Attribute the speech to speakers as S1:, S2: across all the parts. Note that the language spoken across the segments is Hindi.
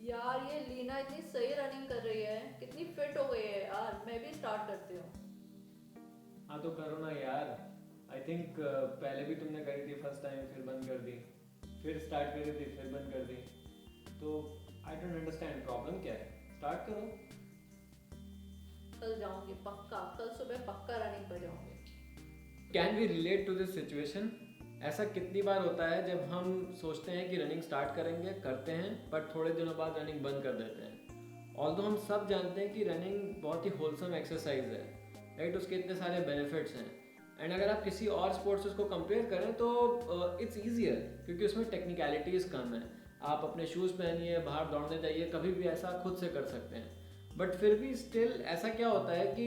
S1: यार ये लीना इतनी सही रनिंग कर रही है, कितनी फिट हो गई है यार। मैं भी स्टार्ट करती हूँ।
S2: हाँ तो करो ना यार। आई थिंक पहले भी तुमने करी थी फर्स्ट टाइम, फिर बंद कर दी, फिर स्टार्ट करी थी, फिर बंद कर दी। तो आई डोंट अंडरस्टैंड प्रॉब्लम क्या है। स्टार्ट करो।
S1: कल जाऊंगी पक्का, कल सुबह पक्का रनिंग पर जाऊंगी।
S2: Can we relate to this situation? ऐसा कितनी बार होता है जब हम सोचते हैं कि रनिंग स्टार्ट करेंगे, करते हैं, पर थोड़े दिनों बाद रनिंग बंद कर देते हैं। ऑल्दो हम सब जानते हैं कि रनिंग बहुत ही होलसम एक्सरसाइज है, राइट? उसके इतने सारे बेनिफिट्स हैं। एंड अगर आप किसी और स्पोर्ट्स से उसको कंपेयर करें तो इट्स ईजियर, क्योंकि उसमें टेक्निकलिटीज़ कम है। आप अपने शूज़ पहनिए, बाहर दौड़ने जाइए, कभी भी ऐसा खुद से कर सकते हैं। बट फिर भी स्टिल ऐसा क्या होता है कि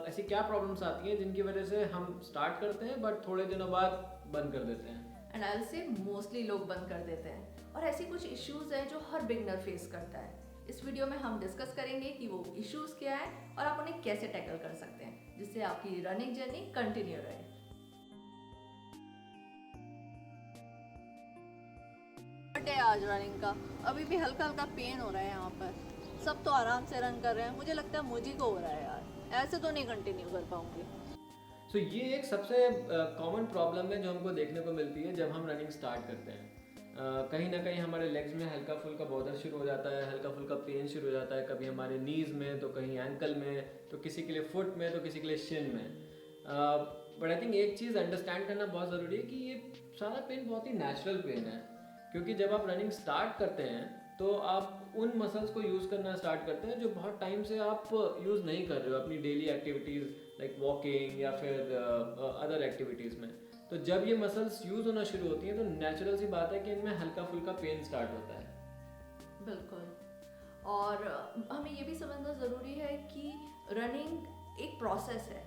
S2: ऐसी क्या प्रॉब्लम्स आती हैं जिनकी वजह से हम स्टार्ट करते हैं बट थोड़े दिनों बाद बंद कर देते हैं?
S1: एंड आई से मोस्टली लोग बंद कर देते हैं, और ऐसी कुछ इश्यूज हैं जो हर बिगनर फेस करता है। इस वीडियो में हम डिस्कस करेंगे कि वो इश्यूज क्या है और आप उन्हें कैसे टैकल कर सकते हैं, जिससे आपकी रनिंग जर्नी कंटिन्यू रहे। है आज रनिंग का, अभी भी हल्का हल्का पेन हो रहा है यहाँ पर। सब तो आराम से रन कर रहे हैं, मुझे लगता है मुझे को हो रहा है यार। ऐसे तो नहीं कंटिन्यू कर पाऊंगी।
S2: सो ये एक सबसे कॉमन प्रॉब्लम है जो हमको देखने को मिलती है जब हम रनिंग स्टार्ट करते हैं। कहीं ना कहीं हमारे लेग्स में हल्का फुल्का बॉदर शुरू हो जाता है, हल्का फुल्का पेन शुरू हो जाता है, कभी हमारे नीज में, तो कहीं एंकल में, तो किसी के लिए फुट में, तो किसी के लिए शिन में। बट आई थिंक एक चीज़ अंडरस्टैंड करना बहुत ज़रूरी है कि ये सारा पेन बहुत ही नेचुरल पेन है। क्योंकि जब आप रनिंग स्टार्ट करते हैं तो आप उन मसल्स को यूज़ करना स्टार्ट करते हैं जो बहुत टाइम से आप यूज़ नहीं कर रहे हो अपनी डेली एक्टिविटीज़ लाइक वॉकिंग या फिर अदर एक्टिविटीज़ में। तो जब ये मसल्स यूज़ होना शुरू होती हैं तो नेचुरल सी बात है कि इनमें हल्का फुल्का पेन स्टार्ट होता है।
S1: बिल्कुल। और हमें ये भी समझना ज़रूरी है कि रनिंग एक प्रोसेस है।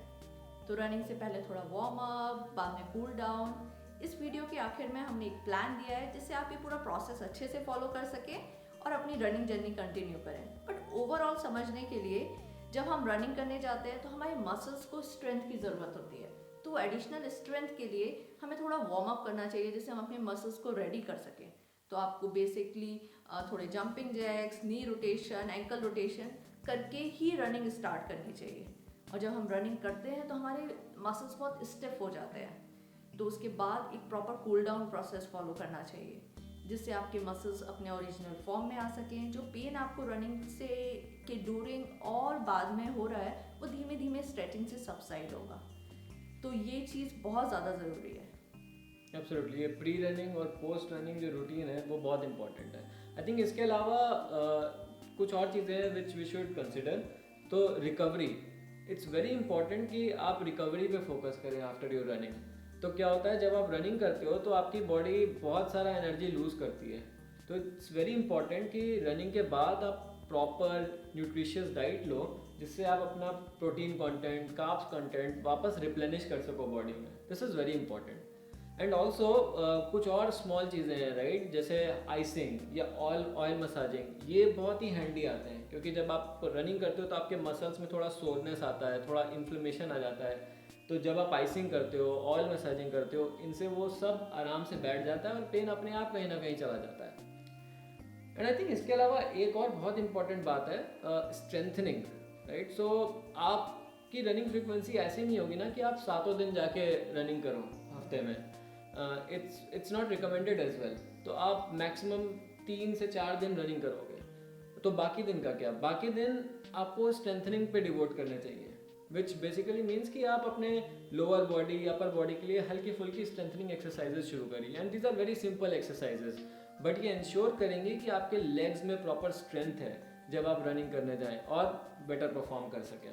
S1: तो रनिंग से पहले थोड़ा वार्म अप, बाद में कूल डाउन। इस वीडियो के आखिर में हमने एक प्लान दिया है जिससे आप ये पूरा प्रोसेस अच्छे से फॉलो कर सकें और अपनी रनिंग जर्नी कंटिन्यू करें। बट ओवरऑल समझने के लिए, जब हम रनिंग करने जाते हैं तो हमारे मसल्स को स्ट्रेंथ की ज़रूरत होती है। तो एडिशनल स्ट्रेंथ के लिए हमें थोड़ा वार्म अप करना चाहिए जिससे हम अपने मसल्स को रेडी कर सकें। तो आपको बेसिकली थोड़े जंपिंग जैक्स, नी रोटेशन, एंकल रोटेशन करके ही रनिंग स्टार्ट करनी चाहिए। और जब हम रनिंग करते हैं तो हमारे मसल्स बहुत स्टिफ हो जाते हैं। तो उसके बाद एक proper cool down process follow करना चाहिए जिससे आपके मसल्स अपने ओरिजिनल फॉर्म में आ सकें। जो पेन आपको रनिंग से के ड्यूरिंग और बाद में हो रहा है वो धीमे धीमे स्ट्रेचिंग से सबसाइड होगा। तो ये चीज़ बहुत ज़्यादा ज़रूरी है।
S2: एब्सोल्युटली, ये प्री रनिंग और पोस्ट रनिंग जो रूटीन है वो बहुत इंपॉर्टेंट है। आई थिंक इसके अलावा कुछ और चीज़ें हैं विच वी शुड कंसिडर। तो रिकवरी, इट्स वेरी इंपॉर्टेंट कि आप रिकवरी पे फोकस करें आफ्टर योर रनिंग। तो क्या होता है, जब आप रनिंग करते हो तो आपकी बॉडी बहुत सारा एनर्जी लूज़ करती है। तो इट्स वेरी इंपॉर्टेंट कि रनिंग के बाद आप प्रॉपर न्यूट्रिशियस डाइट लो जिससे आप अपना प्रोटीन कंटेंट, कार्ब्स कंटेंट वापस रिप्लेनिश कर सको बॉडी में। This is very important. And also कुछ और स्मॉल चीज़ें हैं, राइट? जैसे आइसिंग या ऑयल मसाजिंग, ये बहुत ही हैंडी आते हैं क्योंकि जब आप रनिंग करते हो तो आपके मसल्स में थोड़ा सोरनेस आता है, थोड़ा इन्फ्लेमेशन आ जाता है। तो जब आप आइसिंग करते हो, ऑयल मसाजिंग करते हो, इनसे वो सब आराम से बैठ जाता है और पेन अपने आप कहीं ना कहीं चला जाता है। एंड आई थिंक इसके अलावा एक और बहुत इंपॉर्टेंट बात है स्ट्रेंथनिंग, राइट? सो आपकी रनिंग फ्रिक्वेंसी ऐसी नहीं होगी ना कि आप सातों दिन जाके रनिंग करो हफ्ते में। It's not recommended as well. तो आप मैक्सिमम 3 से 4 दिन रनिंग करोगे, तो बाकी दिन का क्या? बाकी दिन आपको स्ट्रेंथनिंग पे डिवोट करने चाहिए, विच बेसिकली मीन्स कि आप अपने लोअर बॉडी, अपर बॉडी के लिए हल्की फुल्की स्ट्रेंथनिंग एक्सरसाइजेज शुरू करिए। And these are very simple exercises, but ये इंश्योर करेंगे कि आपके लेग्स में प्रॉपर स्ट्रेंथ है जब आप रनिंग करने जाएं और बेटर परफॉर्म कर सकें।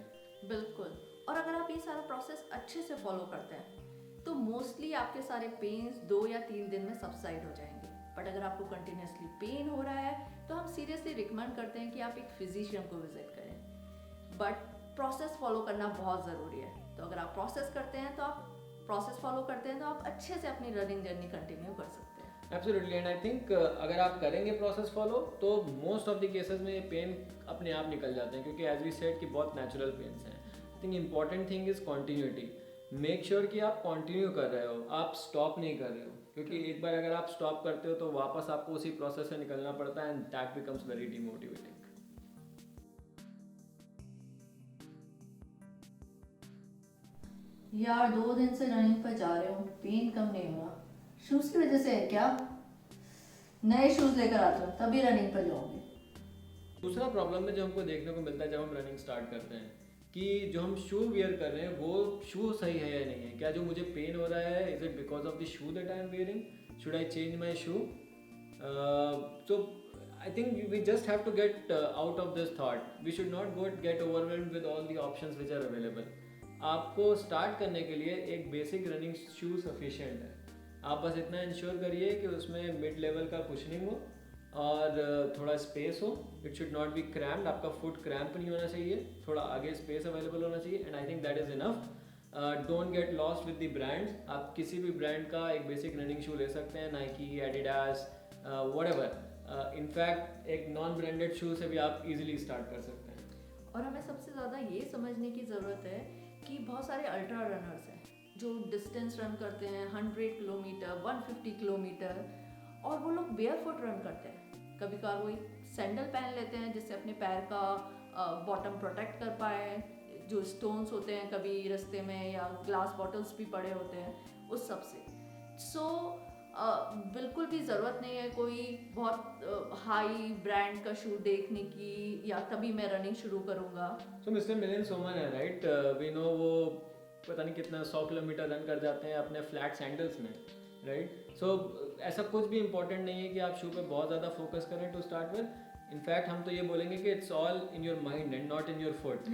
S1: बिल्कुल। और अगर आप ये सारा प्रोसेस अच्छे से फॉलो करते हैं तो मोस्टली आपके सारे पेन्स 2 या 3 दिन में सबसाइड हो जाएंगे। बट अगर आपको कंटिन्यूसली पेन हो रहा है तो हम सीरियसली रिकमेंड करते हैं कि आप एक फिजिशियन को विजिट करें। बट प्रोसेस फॉलो करना बहुत ज़रूरी है। तो अगर आप प्रोसेस फॉलो करते हैं तो आप अच्छे से अपनी रनिंग जर्नी कंटिन्यू कर सकते हैं।
S2: एब्सोल्युटली। एंड आई थिंक अगर आप करेंगे प्रोसेस फॉलो तो मोस्ट ऑफ द केसेस में ये पेन अपने आप निकल जाते हैं, क्योंकि एज वी सेड कि बहुत नेचुरल पेन्स हैं। I think important thing is continuity. Make sure कि आप कंटिन्यू कर रहे हो, आप स्टॉप नहीं कर रहे हो। क्योंकि एक बार अगर आप स्टॉप करते हो तो वापस आपको उसी प्रोसेस से निकलना पड़ता है, and that becomes very demotivating.
S1: यार 2 दिन से रनिंग पर जा रहे हो, पेन कम नहीं हो रहा। शूज़ की वजह से है क्या? नए शूज़ लेकर आते हो तभी रनिंग पर जाओगे।
S2: दूसरा प्रॉब्लम है जो हमको देखने को मिलता है जब हम रनिंग स्टार्ट करते हैं, कि जो हम शू वियर कर रहे हैं वो शू सही है या नहीं है। क्या जो मुझे पेन हो रहा है, is it because of the shoe that I am wearing, should I change my shoe? So I think we just have to get out of this thought. We should not get overwhelmed with all the options which are available. आपको स्टार्ट करने के लिए एक बेसिक रनिंग शू सफिशिएंट है। आप बस इतना इंश्योर करिए कि उसमें मिड लेवल का कुशनिंग हो और थोड़ा स्पेस हो। It should not be crammed, आपका फुट क्रैम्प नहीं होना चाहिए, थोड़ा आगे स्पेस अवेलेबल होना चाहिए, and I think that is enough. Don't get lost with the brands. आप किसी भी ब्रांड का एक बेसिक रनिंग शू ले सकते हैं, नाइकी, एडिडास, व्हाटएवर। इनफैक्ट एक नॉन ब्रांडेड शू से भी आप इजीली स्टार्ट कर सकते हैं।
S1: और हमें सबसे ज़्यादा ये समझने की ज़रूरत है कि बहुत सारे अल्ट्रा रनर्स हैं जो डिस्टेंस रन करते हैं 100 किलोमीटर, 150 किलोमीटर, और वो लोग बेयरफुट रन करते हैं। कभी कभार वो एक सैंडल पहन लेते हैं जिससे अपने पैर का बॉटम प्रोटेक्ट कर पाए। जो स्टोन्स होते हैं कभी रास्ते में, या ग्लास बॉटल्स भी पड़े होते हैं, उस सब से। सो बिल्कुल भी ज़रूरत नहीं है कोई बहुत हाई ब्रांड का शू देखने की, या तभी मैं रनिंग शुरू करूँगा।
S2: सो मिस्टर मिलिंद सोमन है, राइट? वी नो वो पता नहीं कितना 100 किलोमीटर रन कर जाते हैं अपने फ्लैट सैंडल्स में, राइट? सो ऐसा कुछ भी इंपॉर्टेंट नहीं है कि आप शू पे बहुत ज़्यादा फोकस करें टू स्टार्ट विद। इनफैक्ट हम तो ये बोलेंगे कि it's all in your mind and not in your foot.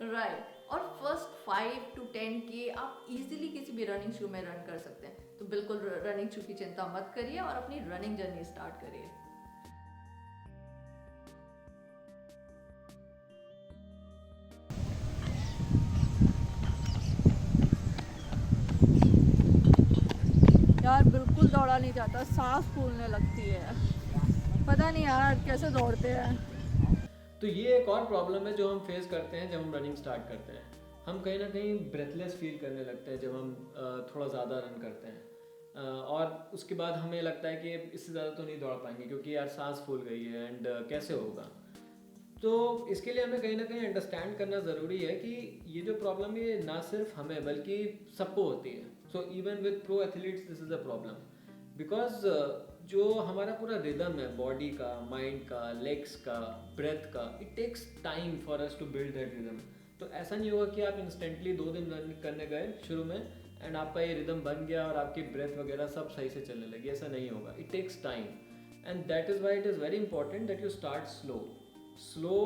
S1: Right. और फर्स्ट 5 to 10 के आप इजीली किसी भी रनिंग शू में रन कर सकते हैं। तो बिल्कुल रनिंग शू की चिंता मत करिए और अपनी रनिंग जर्नी स्टार्ट करिए।
S3: यार बिल्कुल दौड़ा नहीं जाता, सांस फूलने लगती है, पता नहीं यार कैसे दौड़ते हैं।
S2: तो ये एक और प्रॉब्लम है जो हम फेस करते हैं जब हम रनिंग स्टार्ट करते हैं। हम कहीं ना कहीं ब्रेथलेस फील करने लगते हैं जब हम थोड़ा ज़्यादा रन करते हैं, और उसके बाद हमें लगता है कि इससे ज़्यादा तो नहीं दौड़ पाएंगे क्योंकि यार सांस फूल गई है, एंड कैसे होगा। तो इसके लिए हमें कहीं ना कहीं अंडरस्टैंड करना ज़रूरी है कि ये जो प्रॉब्लम है ना सिर्फ हमें बल्कि सबको होती है। So even with pro athletes this is a problem, because जो हमारा पूरा रिदम है बॉडी का, माइंड का, लेग्स का, ब्रेथ का, it takes time for us to build that rhythm. तो ऐसा नहीं होगा कि आप इंस्टेंटली 2 दिन रन करने गए शुरू में एंड आपका ये रिदम बन गया और आपकी ब्रेथ वगैरह सब सही से चलने लगी। ऐसा नहीं होगा, it takes time, and that is why it is very important that you start slow,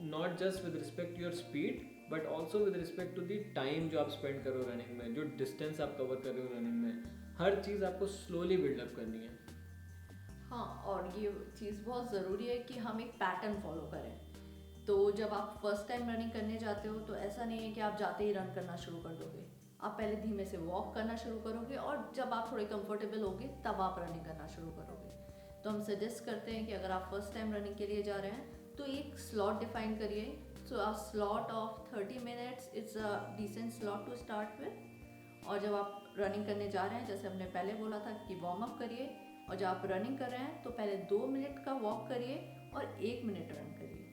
S2: not just with respect to your speed but also with respect to the time जो आप स्पेंड करो रनिंग में, जो डिस्टेंस आप कवर कर रहे हो रनिंग में, हर चीज़ आपको स्लोली बिल्डअप करनी है।
S1: हाँ, और ये चीज़ बहुत ज़रूरी है कि हम एक पैटर्न फॉलो करें। तो जब आप फर्स्ट टाइम रनिंग करने जाते हो तो ऐसा नहीं है कि आप जाते ही रन करना शुरू कर दोगे। आप पहले धीमे से वॉक करना शुरू करोगे और जब आप थोड़े कंफर्टेबल होगे तब आप रनिंग करना शुरू करोगे। तो हम सजेस्ट करते हैं कि अगर आप फर्स्ट टाइम रनिंग के लिए जा रहे हैं तो एक स्लॉट डिफाइन करिए। So a slot of 30 minutes it's a decent slot to start with. और जब आप रनिंग करने जा रहे हैं, जैसे हमने पहले बोला था कि वार्म अप करिए, और जब आप रनिंग कर रहे हैं तो पहले 2 मिनट का वॉक करिए और 1 मिनट रन करिए,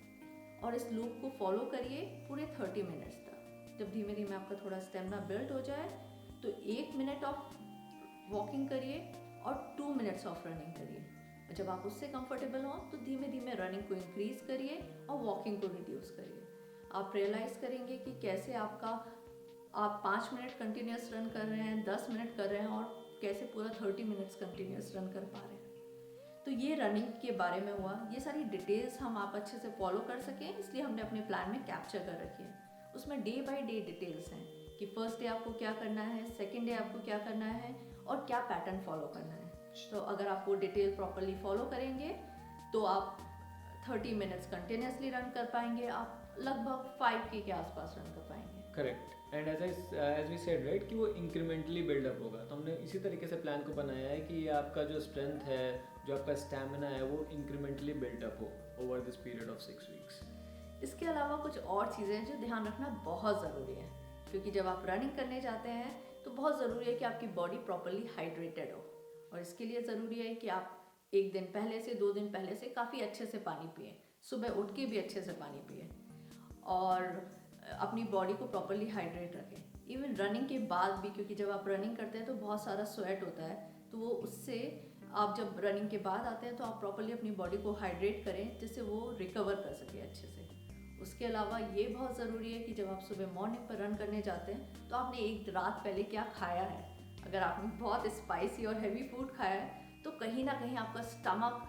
S1: और इस लूप को फॉलो करिए पूरे 30 मिनट्स तक। जब धीमे धीमे आपका थोड़ा स्टेमिना बिल्ड हो जाए तो 1 मिनट ऑफ वॉकिंग करिए और 2 मिनट्स ऑफ रनिंग करिए। और जब आप उससे कंफर्टेबल हो तो धीमे धीमे रनिंग को इंक्रीज करिए और वॉकिंग को रिड्यूस करिए। आप रियलाइज करेंगे कि कैसे आप 5 मिनट कंटिन्यूस रन कर रहे हैं, 10 मिनट कर रहे हैं, और कैसे पूरा 30 मिनट्स कंटिन्यूस रन कर पा रहे हैं। तो ये रनिंग के बारे में हुआ। ये सारी डिटेल्स हम आप अच्छे से फॉलो कर सकें इसलिए हमने अपने प्लान में कैप्चर कर रखी है। उसमें डे बाय डे डिटेल्स हैं कि फर्स्ट डे आपको क्या करना है, सेकेंड डे आपको क्या करना है, और क्या पैटर्न फॉलो करना है। तो अगर आप वो डिटेल प्रॉपरली फॉलो करेंगे तो आप 30 मिनट्स कंटिन्यूसली रन कर पाएंगे। आप लगभग 5K के आसपास रन कर पाएंगे।
S2: Correct. And as we said right कि वो इंक्रीमेंटली बिल्डअप होगा। तो हमने इसी तरीके से प्लान को बनाया है कि आपका जो स्ट्रेंथ है, जो आपका स्टैमिना है, वो इंक्रीमेंटली बिल्डअप हो over this period of 6 weeks.
S1: इसके अलावा कुछ और चीज़ें जो ध्यान रखना बहुत ज़रूरी है, क्योंकि जब आप रनिंग करने जाते हैं तो बहुत ज़रूरी है कि आपकी बॉडी प्रॉपरली हाइड्रेटेड हो। और इसके लिए ज़रूरी है कि आप एक दिन पहले से 2 दिन पहले से काफ़ी अच्छे से पानी पिए, सुबह उठ के भी अच्छे से पानी पिए और अपनी बॉडी को प्रॉपरली हाइड्रेट रखें। इवन रनिंग के बाद भी, क्योंकि जब आप रनिंग करते हैं तो बहुत सारा स्वेट होता है, तो वो उससे आप जब रनिंग के बाद आते हैं तो आप प्रॉपरली अपनी बॉडी को हाइड्रेट करें जिससे वो रिकवर कर सके अच्छे से। उसके अलावा ये बहुत ज़रूरी है कि जब आप सुबह मॉर्निंग पर रन करने जाते हैं तो आपने एक रात पहले क्या खाया है। अगर आपने बहुत स्पाइसी और हैवी फूड खाया है तो कहीं ना कहीं आपका स्टमक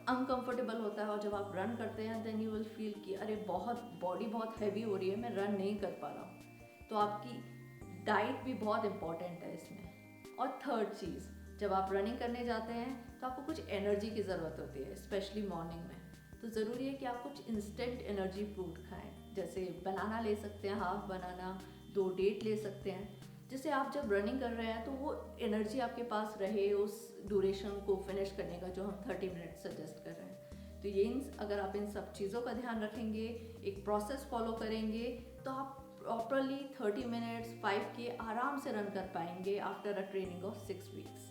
S1: अनकंफर्टेबल होता है और जब आप रन करते हैं देन यू विल फील कि अरे बॉडी बहुत हैवी हो रही है, मैं रन नहीं कर पा रहा हूँ। तो आपकी डाइट भी बहुत इम्पॉर्टेंट है इसमें। और थर्ड चीज़, जब आप रनिंग करने जाते हैं तो आपको कुछ एनर्जी की ज़रूरत होती है, स्पेशली मॉर्निंग में। तो ज़रूरी है कि आप कुछ इंस्टेंट एनर्जी फूड खाएं, जैसे बनाना ले सकते हैं, हाफ बनाना, 2 डेट ले सकते हैं, जिससे आप जब रनिंग कर रहे हैं तो वो एनर्जी आपके पास रहे उस ड्यूरेशन को फिनिश करने का जो हम 30 मिनट सजेस्ट कर रहे हैं। तो ये अगर आप इन सब चीज़ों का ध्यान रखेंगे, एक प्रोसेस फॉलो करेंगे, तो आप प्रॉपरली 30 मिनट्स 5K आराम से रन कर पाएंगे after a training of 6 weeks.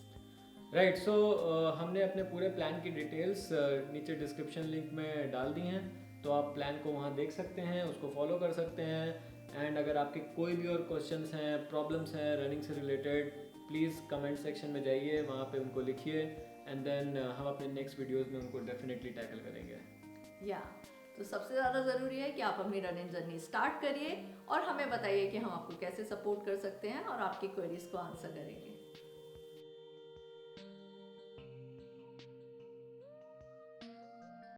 S2: Right, so हमने अपने पूरे प्लान की डिटेल्स नीचे डिस्क्रिप्शन लिंक में डाल दी हैं, तो आप प्लान को वहाँ देख सकते हैं, उसको फॉलो कर सकते हैं। एंड अगर आपके कोई भी और क्वेश्चंस हैं, प्रॉब्लम्स हैं रनिंग से रिलेटेड, प्लीज़ कमेंट सेक्शन में जाइए, वहाँ पे उनको लिखिए एंड देन हम अपने नेक्स्ट वीडियोस में उनको डेफिनेटली टैकल करेंगे।
S1: तो सबसे ज़्यादा ज़रूरी है कि आप अपनी रनिंग जर्नी स्टार्ट करिए और हमें बताइए कि हम आपको कैसे सपोर्ट कर सकते हैं और आपकी क्वेरीज को आंसर करेंगे।